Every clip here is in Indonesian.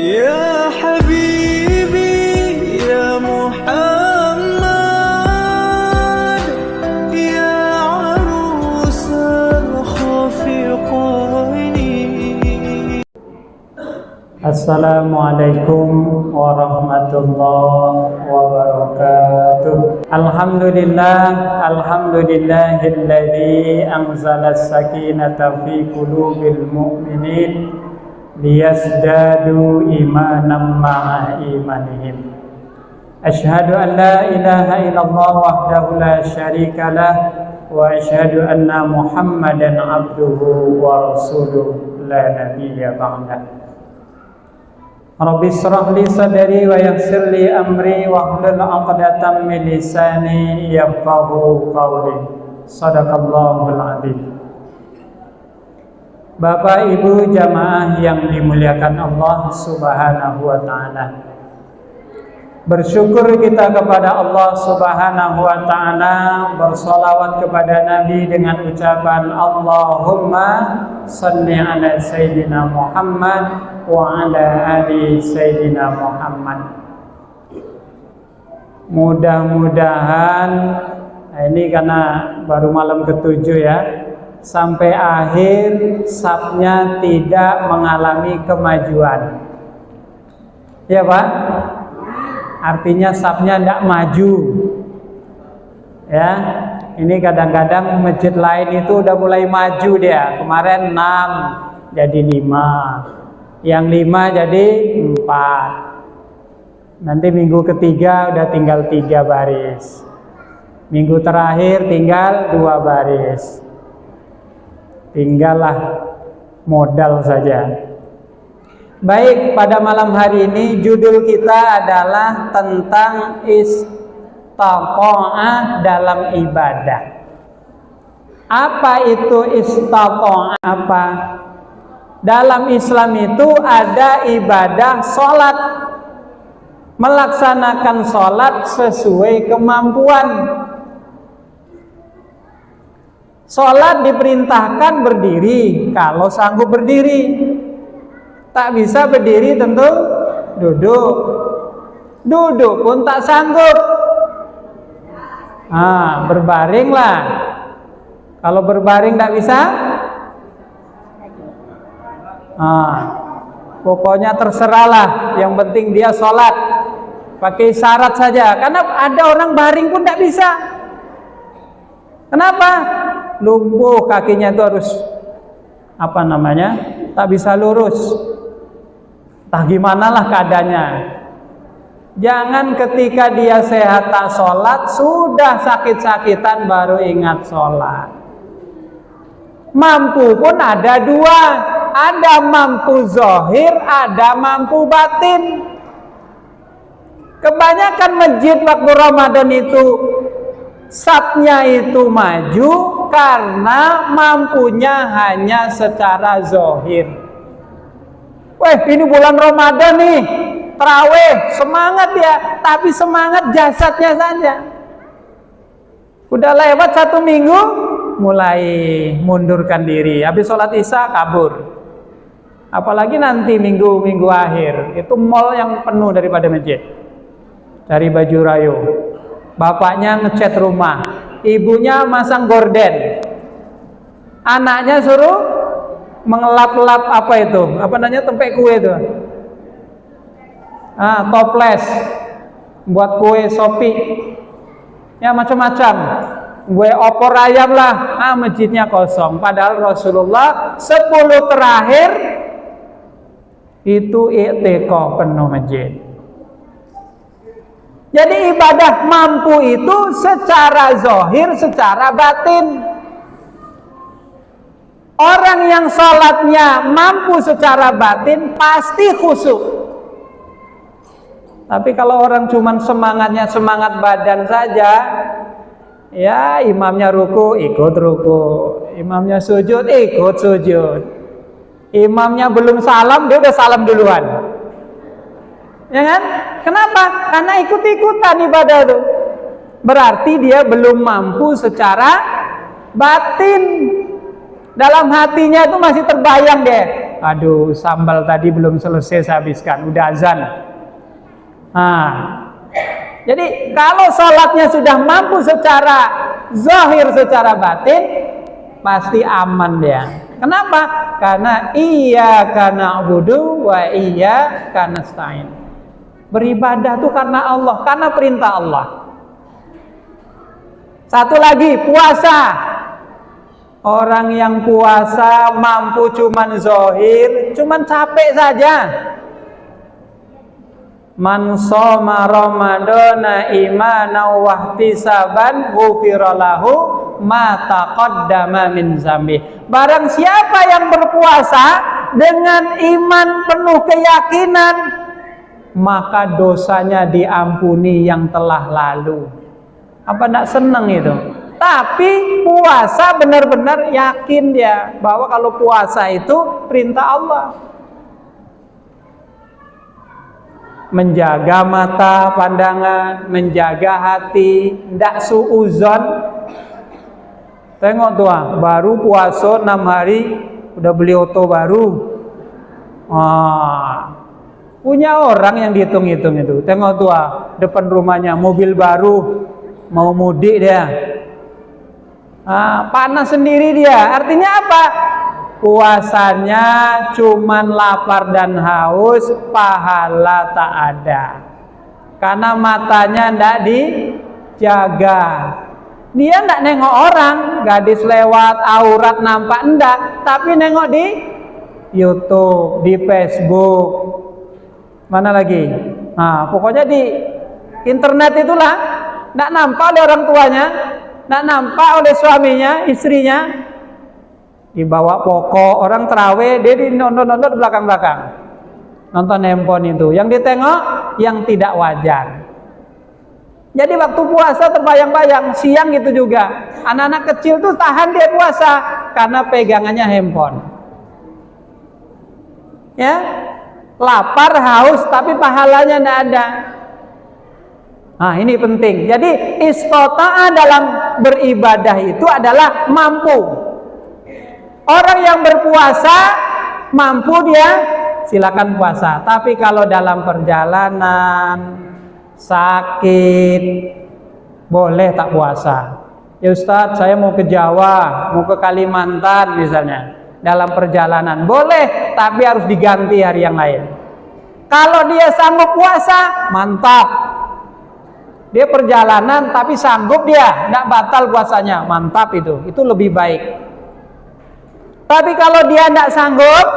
يا حبيبي يا محمد يا عروس الخفقين. Assalamualaikum warahmatullahi wabarakatuh. Alhamdulillahilladzi anzala as-sakinata fi qulubil mu'minin liyazdadu imanan ma'a imanihim. Asyhadu an la ilaha illallah wahdahu la syarika lah wa asyhadu anna Muhammadan abduhu wa rasuluhu la nabiyya ba'dah. Rabbi shrah li sadri wa yassir li amri wahlul 'uqdatam min lisani yafqahu qawli. Shadaqallahul adzim. Bapak Ibu jamaah yang dimuliakan Allah Subhanahu wa taala. Bersyukur kita kepada Allah Subhanahu wa taala, bersolawat kepada Nabi dengan ucapan Allahumma shalli ala sayyidina Muhammad wa ala ali sayyidina Muhammad. Mudah-mudahan ini karena baru malam ketujuh ya, sampai akhir sabnya tidak mengalami kemajuan. Ya Pak? Artinya sabnya tidak maju. Ya, ini kadang-kadang masjid lain itu udah mulai maju dia. Kemarin 6 jadi 5. Yang 5 jadi 4. Nanti minggu ketiga udah tinggal 3 baris. Minggu terakhir tinggal 2 baris. Tinggallah modal saja. Baik, pada malam hari ini judul kita adalah tentang istaqa'ah dalam ibadah. Apa itu istaqa'ah? Apa? Dalam Islam itu ada ibadah sholat, melaksanakan sholat sesuai kemampuan. Sholat diperintahkan berdiri kalau sanggup berdiri. Tak bisa berdiri tentu duduk. Duduk pun tak sanggup. Berbaringlah. Kalau berbaring tak bisa, pokoknya terserahlah. Yang penting dia sholat. Pakai syarat saja. Karena ada orang baring pun tak bisa. Kenapa? Lumpuh kakinya itu harus tak bisa lurus. Entah gimana lah keadaannya. Jangan ketika dia sehat tak sholat, sudah sakit-sakitan baru ingat sholat. Mampu pun ada 2. Ada mampu zahir, ada mampu batin. Kebanyakan masjid waktu Ramadan itu sabnya itu maju karena mampunya hanya secara zahir. Weh, ini bulan Ramadan nih, tarawih, semangat ya, tapi semangat jasadnya saja. Udah lewat 1 minggu, mulai mundurkan diri. Habis sholat isya kabur. Apalagi nanti minggu akhir, itu mall yang penuh daripada masjid. Cari baju rayo. Bapaknya ngecat rumah, ibunya masang gorden, anaknya suruh mengelap-elap tempek kue itu, toples, buat kue sopi, ya macam-macam, kue opor ayam lah. Masjidnya kosong, padahal Rasulullah 10 terakhir itu i'tikaf penuh masjid. Jadi ibadah mampu itu secara zahir, secara batin. Orang yang sholatnya mampu secara batin pasti khusyuk. Tapi kalau orang cuman semangatnya semangat badan saja, ya imamnya ruku ikut ruku, imamnya sujud ikut sujud, imamnya belum salam dia udah salam duluan. Ya kan? Kenapa? Karena ikut-ikutan ibadah itu. Berarti dia belum mampu secara batin. Dalam hatinya itu masih terbayang deh, Aduh, sambal tadi belum selesai saya habiskan, udah azan. Nah, jadi kalau sholatnya sudah mampu secara zahir, secara batin, pasti aman dia. Kenapa? Karena iyyaka na'budu wa iyyaka nasta'in. Beribadah tuh karena Allah, karena perintah Allah. Satu lagi, puasa. Orang yang puasa mampu cuman zahir, cuman capek saja. Man shoma ramadana imanan wa ihtisaban ghufira lahu ma taqaddama min zambi. Barang siapa yang berpuasa dengan iman penuh keyakinan, maka dosanya diampuni yang telah lalu. Apa enggak senang itu? Tapi puasa benar-benar yakin dia bahwa kalau puasa itu perintah Allah. Menjaga mata pandangan, menjaga hati, tidak suuzon. Tengok tuh, baru puasa 6 hari udah beli oto baru. Punya orang yang dihitung-hitung itu. Tengok tuh, depan rumahnya mobil baru, mau mudik dia. Panas sendiri dia. Artinya apa? Puasanya cuman lapar dan haus, pahala tak ada. Karena matanya ndak dijaga. Dia ndak nengok orang, gadis lewat, aurat nampak ndak, tapi nengok di YouTube, di Facebook. Mana lagi? Pokoknya di internet itulah, ndak nampak oleh orang tuanya, nggak nampak oleh suaminya, istrinya. Dibawa pokok, orang terawih, dia nonton di belakang-belakang, nonton handphone itu. Yang ditengok yang tidak wajar. Jadi waktu puasa terbayang-bayang, siang gitu juga. Anak-anak kecil tuh tahan dia puasa karena pegangannya handphone. Ya, lapar, haus, tapi pahalanya tidak ada. Ini penting. Jadi istita'a dalam beribadah itu adalah mampu. Orang yang berpuasa mampu dia silakan puasa. Tapi kalau dalam perjalanan sakit boleh tak puasa. Ya Ustadz, saya mau ke Jawa, mau ke Kalimantan misalnya. Dalam perjalanan boleh, tapi harus diganti hari yang lain. Kalau dia sanggup puasa, mantap. Dia perjalanan tapi sanggup dia, tidak batal puasanya, mantap itu lebih baik. Tapi kalau dia tidak sanggup,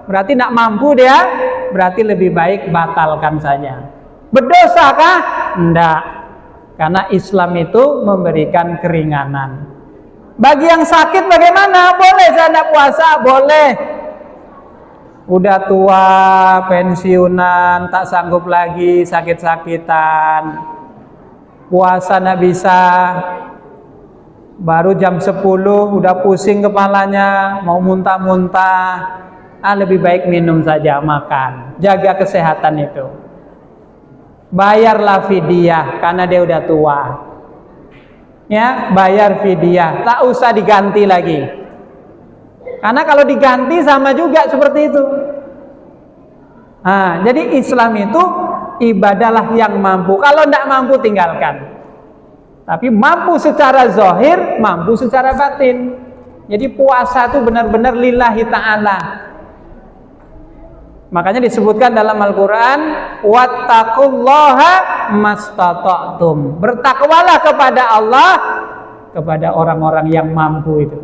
berarti tidak mampu dia, berarti lebih baik batalkan saja. Berdosakah? Tidak, karena Islam itu memberikan keringanan. Bagi yang sakit bagaimana? Boleh saya tidak puasa, boleh. Udah tua, pensiunan, tak sanggup lagi, sakit-sakitan, puasa tidak bisa, baru jam 10 udah pusing kepalanya, mau muntah-muntah. Lebih baik minum saja, makan, jaga kesehatan itu. Bayarlah fidyah karena dia udah tua. Ya, bayar fidyah, tak usah diganti lagi. Karena kalau diganti sama juga seperti itu. Jadi Islam itu ibadahlah yang mampu. Kalau tidak mampu tinggalkan. Tapi mampu secara zahir, mampu secara batin. Jadi puasa itu benar-benar lillahi ta'ala. Makanya disebutkan dalam Al-Quran, wattaqullaha mastata'tum. Bertakwalah kepada Allah, kepada orang-orang yang mampu itu.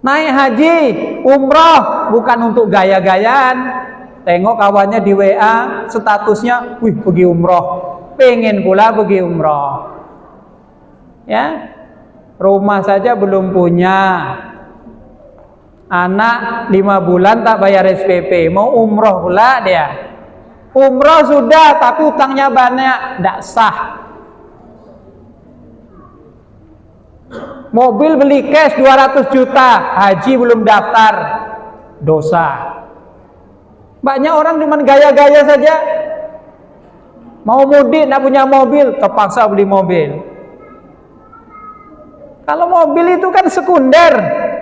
Naik haji, umroh, bukan untuk gaya-gayaan. Tengok kawannya di WA, statusnya, wih pergi umroh, pengen pula pergi umroh. Ya, rumah saja belum punya, anak 5 bulan tak bayar SPP, mau umroh pula dia. Umroh sudah, tapi utangnya banyak, tidak sah. Mobil beli cash 200 juta, haji belum daftar, dosa. Banyak orang cuma gaya-gaya saja. Mau mudik, tidak punya mobil, terpaksa beli mobil. Kalau mobil itu kan sekunder,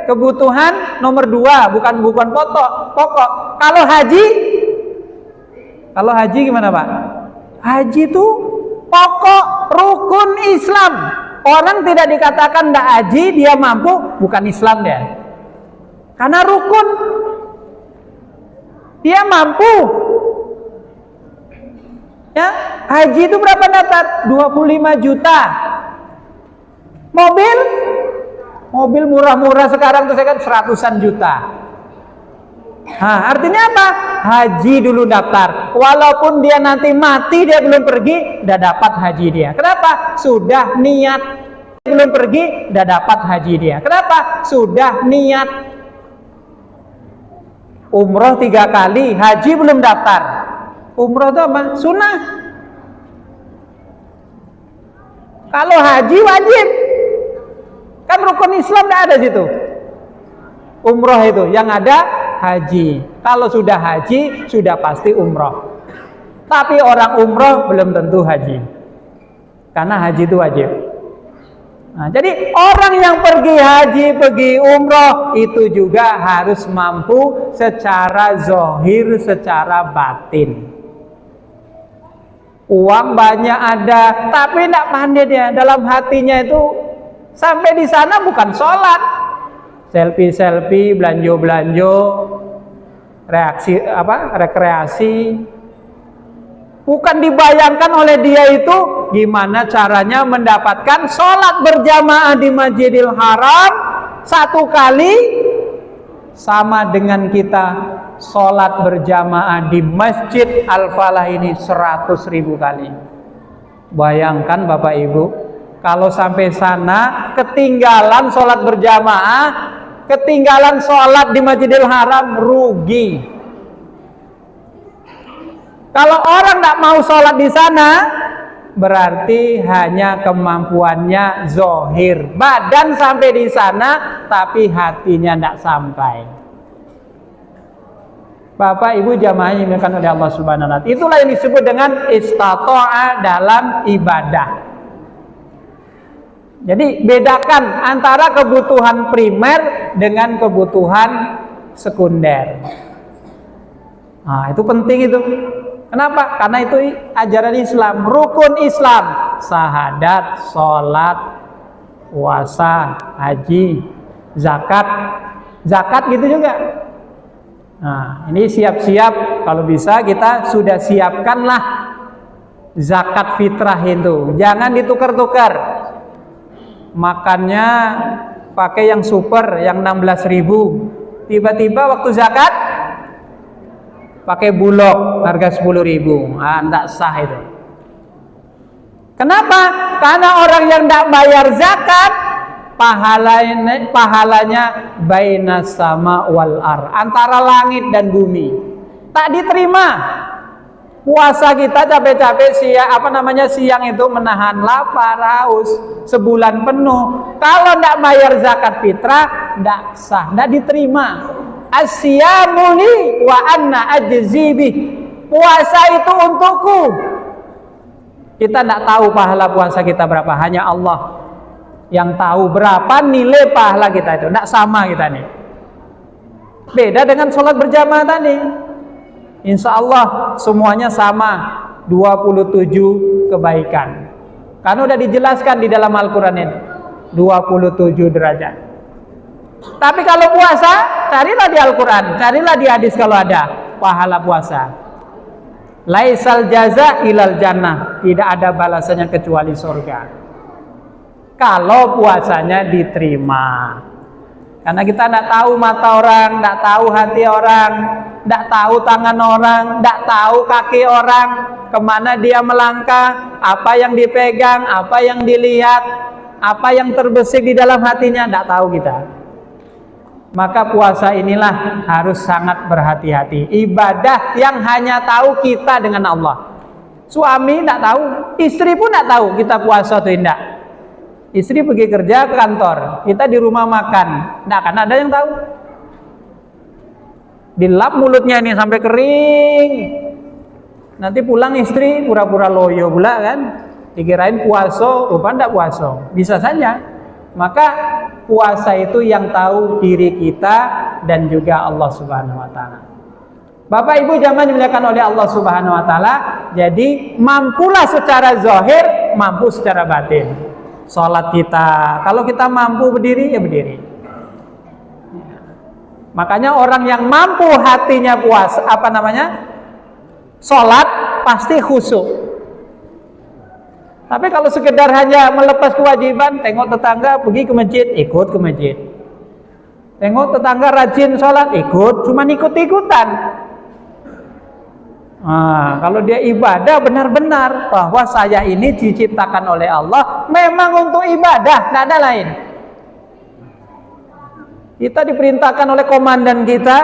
kebutuhan nomor 2, bukan pokok. Kalau haji gimana Pak? Haji itu pokok rukun Islam. Orang tidak dikatakan tidak haji, dia mampu, bukan Islam dia. Karena rukun, dia mampu. Ya, haji itu berapa daftar? 25 juta. Mobil murah-murah sekarang tuh saya kan 100-an juta. Nah, artinya apa? Haji dulu daftar. Walaupun dia nanti mati, dia belum pergi, udah dapat haji dia. Kenapa? Sudah niat. Belum pergi, udah dapat haji dia. Kenapa? Sudah niat. Umroh 3 kali, haji belum daftar. Umroh itu apa? Sunnah. Kalau haji wajib. Kan rukun Islam tidak ada situ. Umroh itu yang ada haji. Kalau sudah haji sudah pasti umroh. Tapi orang umroh belum tentu haji. Karena haji itu wajib. Nah, jadi orang yang pergi haji, pergi umroh itu juga harus mampu secara zahir, secara batin. Uang banyak ada, tapi tidak pandai dia. Dalam hatinya itu sampai di sana bukan sholat, selfie, belanja, rekreasi. Bukan dibayangkan oleh dia itu gimana caranya mendapatkan sholat berjamaah di Masjidil Haram 1 kali sama dengan kita sholat berjamaah di Masjid Al-Falah ini 100.000 kali. Bayangkan Bapak Ibu, kalau sampai sana ketinggalan sholat berjamaah, ketinggalan sholat di Masjidil Haram, rugi. Kalau orang tidak mau sholat di sana, berarti hanya kemampuannya zohir. Badan sampai di sana, tapi hatinya tidak sampai. Bapak Ibu jamaah yang dimuliakan oleh Allah Subhanahu wa Ta'ala. Itulah yang disebut dengan istata'a dalam ibadah. Jadi bedakan antara kebutuhan primer dengan kebutuhan sekunder. Nah, itu penting itu. Kenapa? Karena itu ajaran Islam, rukun Islam, syahadat, sholat, puasa, haji, zakat gitu juga. Nah, ini siap-siap, kalau bisa kita sudah siapkanlah zakat fitrah itu. Jangan ditukar-tukar. Makannya pakai yang super, yang 16.000. Tiba-tiba waktu zakat pakai bulog harga 10.000. Tidak sah itu. Kenapa? Karena orang yang tidak bayar zakat pahalanya bainas sama wal ar, antara langit dan bumi. Tak diterima. Puasa kita capek-capek siang itu menahan lapar, haus sebulan penuh. Kalau tidak bayar zakat fitrah, tidak sah, tidak diterima. Asyamuli wa anna ajzibi. Puasa itu untukku. Kita tidak tahu pahala puasa kita berapa, hanya Allah yang tahu berapa nilai pahala kita itu. Tidak sama kita nih. Beda dengan sholat berjamaah tadi. Insya Allah semuanya sama, 27 kebaikan. Karena udah dijelaskan di dalam Al-Quran ini 27 derajat. Tapi kalau puasa, carilah di Al-Quran, carilah di hadis kalau ada pahala puasa. Laisal jaza ilal jannah, tidak ada balasannya kecuali surga. Kalau puasanya diterima. Karena kita tidak tahu mata orang, tidak tahu hati orang, tidak tahu tangan orang, tidak tahu kaki orang, kemana dia melangkah, apa yang dipegang, apa yang dilihat, apa yang terbesit di dalam hatinya, tidak tahu kita. Maka puasa inilah harus sangat berhati-hati. Ibadah yang hanya tahu kita dengan Allah. Suami tidak tahu, istri pun tidak tahu kita puasa atau tidak. Istri pergi kerja ke kantor, kita di rumah makan, tidak akan ada yang tahu. Dilap mulutnya ini sampai kering. Nanti pulang istri pura-pura loyo pula kan, dikirain puasa, rupanya tidak puasa. Bisa saja. Maka puasa itu yang tahu diri kita dan juga Allah Subhanahu wa taala. Bapak Ibu jamaah dimuliakan oleh Allah Subhanahu wa taala, jadi mampulah secara zahir, mampu secara batin. Salat kita, kalau kita mampu berdiri ya berdiri. Makanya orang yang mampu hatinya puasa, salat pasti khusyuk. Tapi kalau sekedar hanya melepas kewajiban, tengok tetangga pergi ke masjid, ikut ke masjid. Tengok tetangga rajin sholat, ikut, cuma ikut-ikutan. Kalau dia ibadah benar-benar bahwa saya ini diciptakan oleh Allah memang untuk ibadah, tidak ada lain. Kita diperintahkan oleh komandan kita,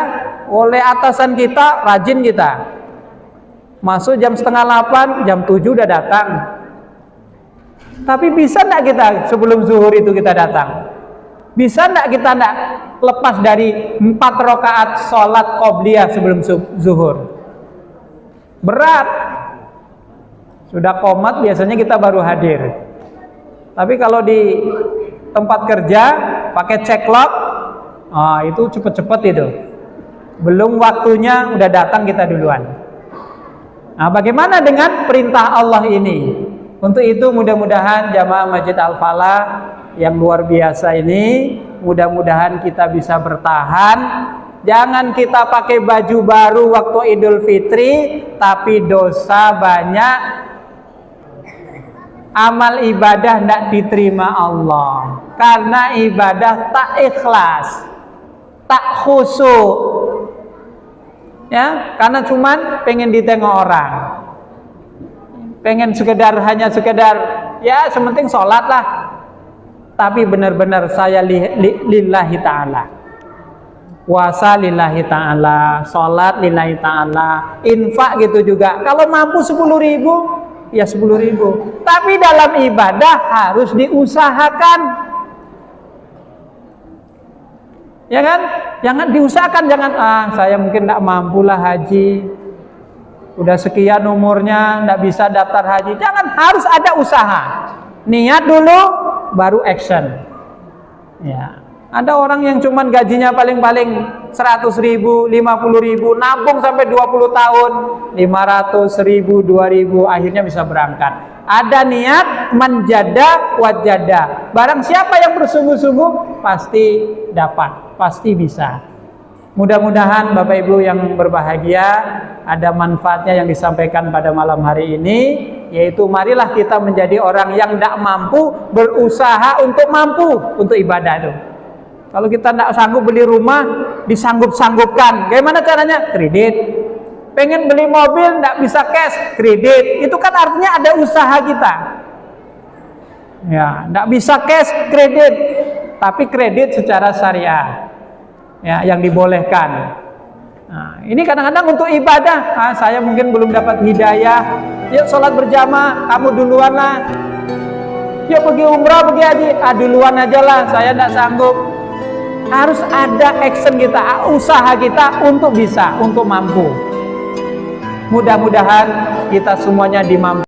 oleh atasan kita, rajin kita. Masuk jam 7:30, jam 7 udah datang. Tapi bisa enggak kita sebelum zuhur itu kita datang? Bisa enggak kita lepas dari 4 rakaat sholat qobliyah sebelum zuhur? Berat. Sudah qomat biasanya kita baru hadir. Tapi kalau di tempat kerja pakai ceklock, itu cepet-cepet itu. Belum waktunya udah datang kita duluan. Nah, bagaimana dengan perintah Allah ini? Untuk itu mudah-mudahan jamaah Masjid Al-Falah yang luar biasa ini, mudah-mudahan kita bisa bertahan. Jangan kita pakai baju baru waktu Idul Fitri, tapi dosa banyak, amal ibadah tidak diterima Allah. Karena ibadah tak ikhlas, tak khusyuk. Ya, karena cuman pengen ditengok orang. Pengen hanya sekedar ya sementing sholat lah, tapi benar-benar saya lillahi ta'ala, puasa lillahi ta'ala, sholat lillahi ta'ala, infak gitu juga. Kalau mampu 10.000 ya 10.000, tapi dalam ibadah harus diusahakan, ya kan? Jangan diusahakan, jangan saya mungkin tidak mampu lah haji, udah sekian umurnya nggak bisa daftar haji. Jangan, harus ada usaha, niat dulu baru action. Ya, ada orang yang cuman gajinya paling-paling 100.000, 50.000, nabung sampai 20 tahun, 500.000, 2.000, akhirnya bisa berangkat. Ada niat, manjada wajada. Barang siapa yang bersungguh-sungguh pasti dapat, pasti bisa. Mudah-mudahan Bapak Ibu yang berbahagia ada manfaatnya yang disampaikan pada malam hari ini, yaitu marilah kita menjadi orang yang tidak mampu berusaha untuk mampu untuk ibadah itu. Kalau kita tidak sanggup beli rumah, disanggup-sanggupkan. Bagaimana caranya? Kredit. Pengen beli mobil tidak bisa cash, kredit. Itu kan artinya ada usaha kita. Ya, tidak bisa cash, kredit. Tapi kredit secara syariah. Ya, yang dibolehkan. Nah, ini kadang-kadang untuk ibadah. Saya mungkin belum dapat hidayah. Yuk sholat berjamaah, kamu duluan lah. Yuk pergi umrah, pergi haji, duluan aja lah, saya tidak sanggup. Harus ada action kita, usaha kita untuk bisa, untuk mampu. Mudah-mudahan kita semuanya dimampu.